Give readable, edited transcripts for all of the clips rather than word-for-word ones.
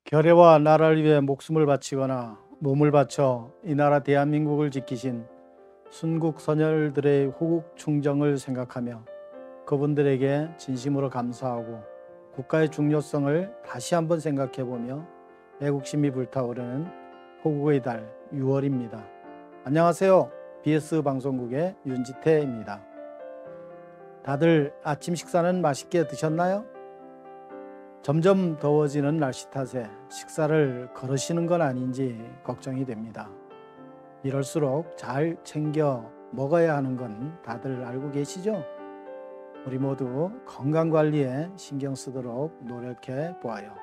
결의와 나라를 위해 목숨을 바치거나 몸을 바쳐 이 나라 대한민국을 지키신 순국 선열들의 호국 충정을 생각하며 그분들에게 진심으로 감사하고 국가의 중요성을 다시 한번 생각해보며 애국심이 불타오르는 호국의 달 6월입니다. 안녕하세요. BS 방송국의 윤지태입니다. 다들 아침 식사는 맛있게 드셨나요? 점점 더워지는 날씨 탓에 식사를 거르시는 건 아닌지 걱정이 됩니다. 이럴수록 잘 챙겨 먹어야 하는 건 다들 알고 계시죠? 우리 모두 건강관리에 신경 쓰도록 노력해 보아요.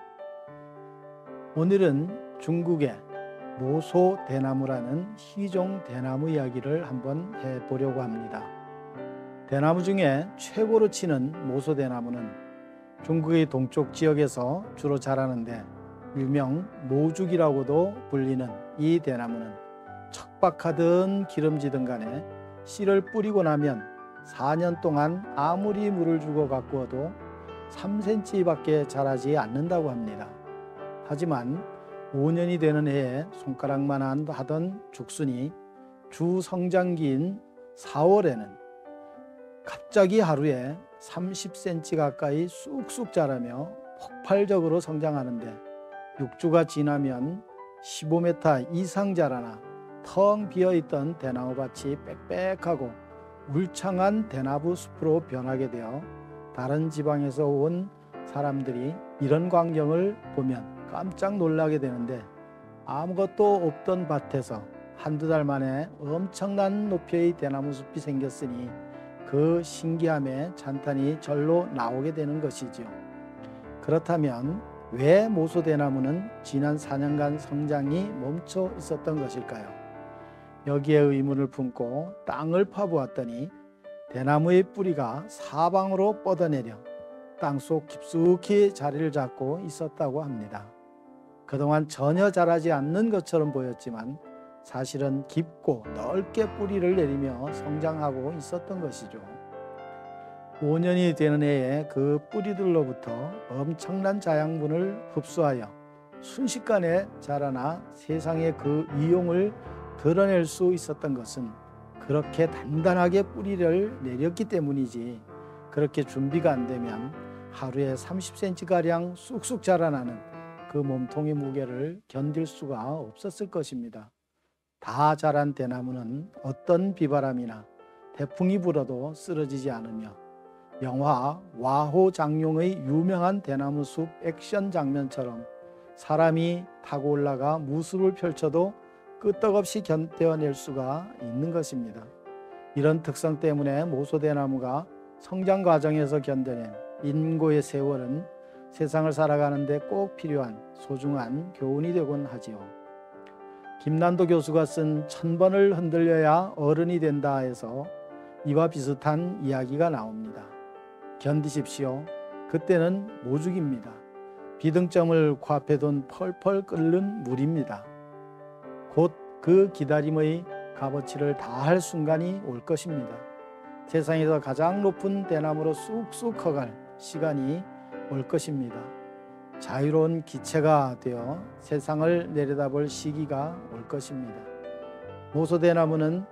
오늘은 중국의 모소 대나무라는 희종 대나무 이야기를 한번 해보려고 합니다. 대나무 중에 최고로 치는 모소 대나무는 중국의 동쪽 지역에서 주로 자라는데 일명 모죽이라고도 불리는 이 대나무는 척박하든 기름지든 간에 씨를 뿌리고 나면 4년 동안 아무리 물을 주고 가꾸어도 3cm밖에 자라지 않는다고 합니다. 하지만 5년이 되는 해에 손가락만 하던 죽순이 주 성장기인 4월에는 갑자기 하루에 30cm 가까이 쑥쑥 자라며 폭발적으로 성장하는데 6주가 지나면 15m 이상 자라나 텅 비어있던 대나무밭이 빽빽하고 울창한 대나무 숲으로 변하게 되어 다른 지방에서 온 사람들이 이런 광경을 보면 깜짝 놀라게 되는데, 아무것도 없던 밭에서 한두 달 만에 엄청난 높이의 대나무 숲이 생겼으니 그 신기함에 찬탄이 절로 나오게 되는 것이지요. 그렇다면 왜 모소대나무는 지난 4년간 성장이 멈춰 있었던 것일까요? 여기에 의문을 품고 땅을 파보았더니 대나무의 뿌리가 사방으로 뻗어내려 땅속 깊숙이 자리를 잡고 있었다고 합니다. 그동안 전혀 자라지 않는 것처럼 보였지만 사실은 깊고 넓게 뿌리를 내리며 성장하고 있었던 것이죠. 5년이 되는 해에 그 뿌리들로부터 엄청난 자양분을 흡수하여 순식간에 자라나 세상에 그 이용을 드러낼 수 있었던 것은 그렇게 단단하게 뿌리를 내렸기 때문이지, 그렇게 준비가 안 되면 하루에 30cm가량 쑥쑥 자라나는 그 몸통의 무게를 견딜 수가 없었을 것입니다. 다 자란 대나무는 어떤 비바람이나 태풍이 불어도 쓰러지지 않으며 영화 와호장룡의 유명한 대나무 숲 액션 장면처럼 사람이 타고 올라가 무술을 펼쳐도 끄떡없이 견뎌낼 수가 있는 것입니다. 이런 특성 때문에 모소대나무가 성장 과정에서 견뎌낸 인고의 세월은 세상을 살아가는데 꼭 필요한 소중한 교훈이 되곤 하지요. 김난도 교수가 쓴 1000번을 흔들려야 어른이 된다 해서 이와 비슷한 이야기가 나옵니다. 견디십시오. 그때는 모죽입니다. 비등점을 코앞에 둔 펄펄 끓는 물입니다. 곧 그 기다림의 값어치를 다할 순간이 올 것입니다. 세상에서 가장 높은 대나무로 쑥쑥 커갈 시간이 올 것입니다. 자유로운 기체가 되어 세상을 내려다볼 시기가 올 것입니다. 모소대나무는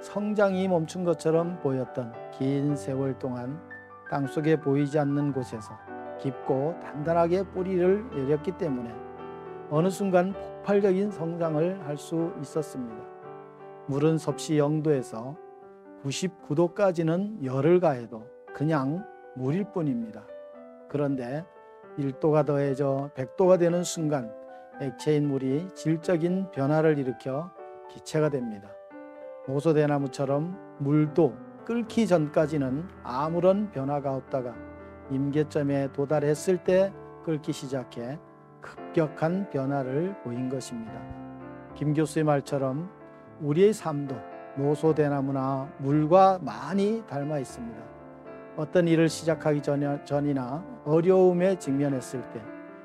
성장이 멈춘 것처럼 보였던 긴 세월 동안 땅속에 보이지 않는 곳에서 깊고 단단하게 뿌리를 내렸기 때문에 어느 순간 폭발적인 성장을 할 수 있었습니다. 물은 섭씨 0도에서 99도까지는 열을 가해도 그냥 물일 뿐입니다. 그런데 1도가 더해져 100도가 되는 순간 액체인 물이 질적인 변화를 일으켜 기체가 됩니다. 모소대나무처럼 물도 끓기 전까지는 아무런 변화가 없다가 임계점에 도달했을 때 끓기 시작해 급격한 변화를 보인 것입니다. 김 교수의 말처럼 우리의 삶도 모소대나무나 물과 많이 닮아 있습니다. 어떤 일을 시작하기 전이나 어려움에 직면했을 때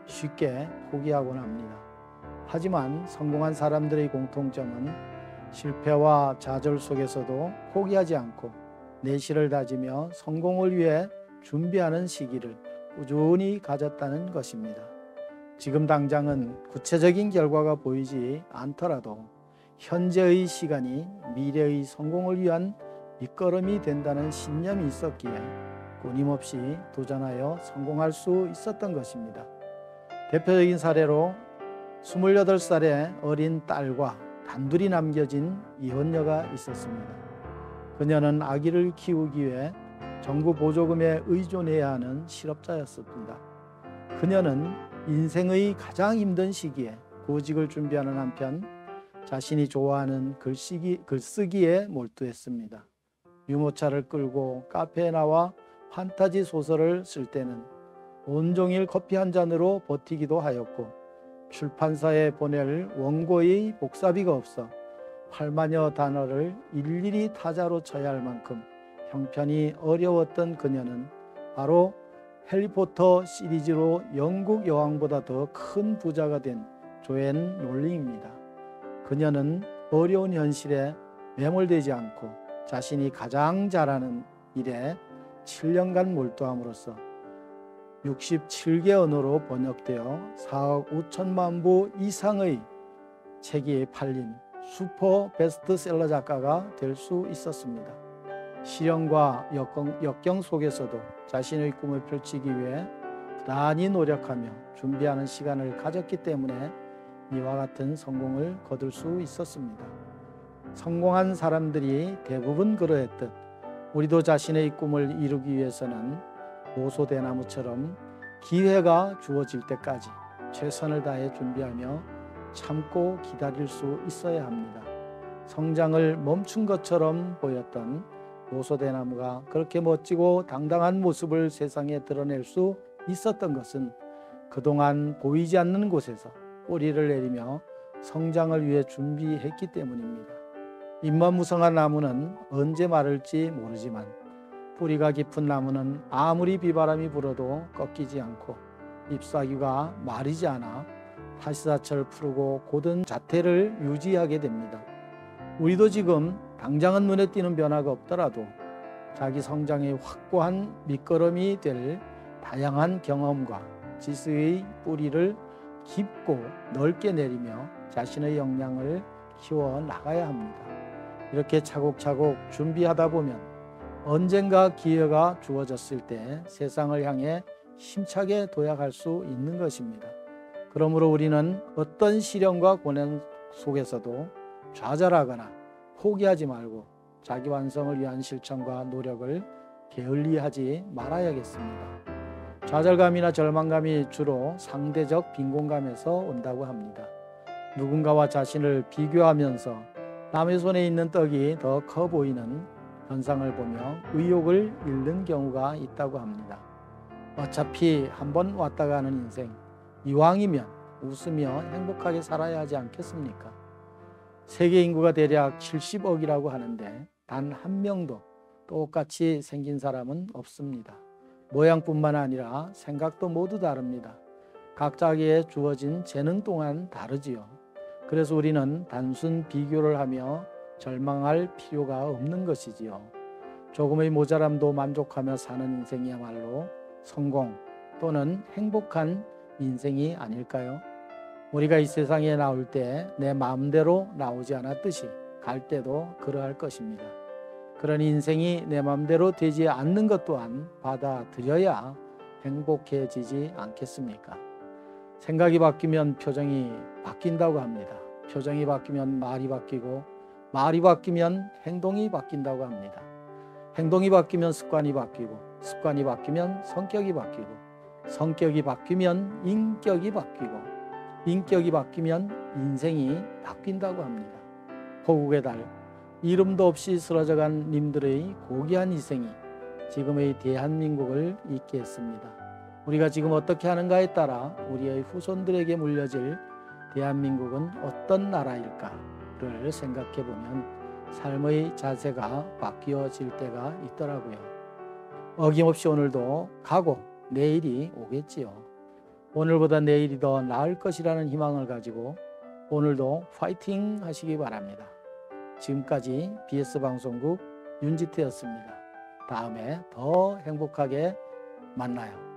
쉽게 포기하곤 합니다. 하지만 성공한 사람들의 공통점은 실패와 좌절 속에서도 포기하지 않고 내실을 다지며 성공을 위해 준비하는 시기를 꾸준히 가졌다는 것입니다. 지금 당장은 구체적인 결과가 보이지 않더라도 현재의 시간이 미래의 성공을 위한 밑거름이 된다는 신념이 있었기에 끊임없이 도전하여 성공할 수 있었던 것입니다. 대표적인 사례로 28살의 어린 딸과 단둘이 남겨진 이혼녀가 있었습니다. 그녀는 아기를 키우기 위해 정부 보조금에 의존해야 하는 실업자였습니다. 그녀는 인생의 가장 힘든 시기에 구직을 준비하는 한편 자신이 좋아하는 글쓰기에 몰두했습니다. 유모차를 끌고 카페에 나와 판타지 소설을 쓸 때는 온종일 커피 한 잔으로 버티기도 하였고, 출판사에 보낼 원고의 복사비가 없어 8만여 단어를 일일이 타자로 쳐야 할 만큼 형편이 어려웠던 그녀는 바로 해리포터 시리즈로 영국 여왕보다 더 큰 부자가 된 조앤 롤링입니다. 그녀는 어려운 현실에 매몰되지 않고 자신이 가장 잘하는 일에 7년간 몰두함으로써 67개 언어로 번역되어 4억 5천만 부 이상의 책이 팔린 슈퍼 베스트셀러 작가가 될 수 있었습니다. 시련과 역경 속에서도 자신의 꿈을 펼치기 위해 부단히 노력하며 준비하는 시간을 가졌기 때문에 이와 같은 성공을 거둘 수 있었습니다. 성공한 사람들이 대부분 그러했듯 우리도 자신의 꿈을 이루기 위해서는 모소대나무처럼 기회가 주어질 때까지 최선을 다해 준비하며 참고 기다릴 수 있어야 합니다. 성장을 멈춘 것처럼 보였던 모소대나무가 그렇게 멋지고 당당한 모습을 세상에 드러낼 수 있었던 것은 그동안 보이지 않는 곳에서 뿌리를 내리며 성장을 위해 준비했기 때문입니다. 잎만 무성한 나무는 언제 마를지 모르지만 뿌리가 깊은 나무는 아무리 비바람이 불어도 꺾이지 않고 잎사귀가 마르지 않아 파시사철 푸르고 고든 자태를 유지하게 됩니다. 우리도 지금 당장은 눈에 띄는 변화가 없더라도 자기 성장의 확고한 밑거름이 될 다양한 경험과 지식의 뿌리를 깊고 넓게 내리며 자신의 역량을 키워 나가야 합니다. 이렇게 차곡차곡 준비하다 보면 언젠가 기회가 주어졌을 때 세상을 향해 힘차게 도약할 수 있는 것입니다. 그러므로 우리는 어떤 시련과 고난 속에서도 좌절하거나 포기하지 말고 자기 완성을 위한 실천과 노력을 게을리하지 말아야겠습니다. 좌절감이나 절망감이 주로 상대적 빈곤감에서 온다고 합니다. 누군가와 자신을 비교하면서 남의 손에 있는 떡이 더 커 보이는 현상을 보며 의욕을 잃는 경우가 있다고 합니다. 어차피 한번 왔다 가는 인생, 이왕이면 웃으며 행복하게 살아야 하지 않겠습니까? 세계 인구가 대략 70억이라고 하는데 단 한 명도 똑같이 생긴 사람은 없습니다. 모양뿐만 아니라 생각도 모두 다릅니다. 각자에게 주어진 재능 또한 다르지요. 그래서 우리는 단순 비교를 하며 절망할 필요가 없는 것이지요. 조금의 모자람도 만족하며 사는 인생이야말로 성공 또는 행복한 인생이 아닐까요? 우리가 이 세상에 나올 때 내 마음대로 나오지 않았듯이 갈 때도 그러할 것입니다. 그런 인생이 내 마음대로 되지 않는 것 또한 받아들여야 행복해지지 않겠습니까? 생각이 바뀌면 표정이 바뀐다고 합니다. 표정이 바뀌면 말이 바뀌고 말이 바뀌면 행동이 바뀐다고 합니다. 행동이 바뀌면 습관이 바뀌고 습관이 바뀌면 성격이 바뀌고 성격이 바뀌면 인격이 바뀌고 인격이 바뀌면 인생이 바뀐다고 합니다. 호국의 달, 이름도 없이 쓰러져간 님들의 고귀한 희생이 지금의 대한민국을 잇게 했습니다. 우리가 지금 어떻게 하는가에 따라 우리의 후손들에게 물려질 대한민국은 어떤 나라일까를 생각해 보면 삶의 자세가 바뀌어질 때가 있더라고요. 어김없이 오늘도 가고 내일이 오겠지요. 오늘보다 내일이 더 나을 것이라는 희망을 가지고 오늘도 파이팅 하시기 바랍니다. 지금까지 BS방송국 윤지태였습니다. 다음에 더 행복하게 만나요.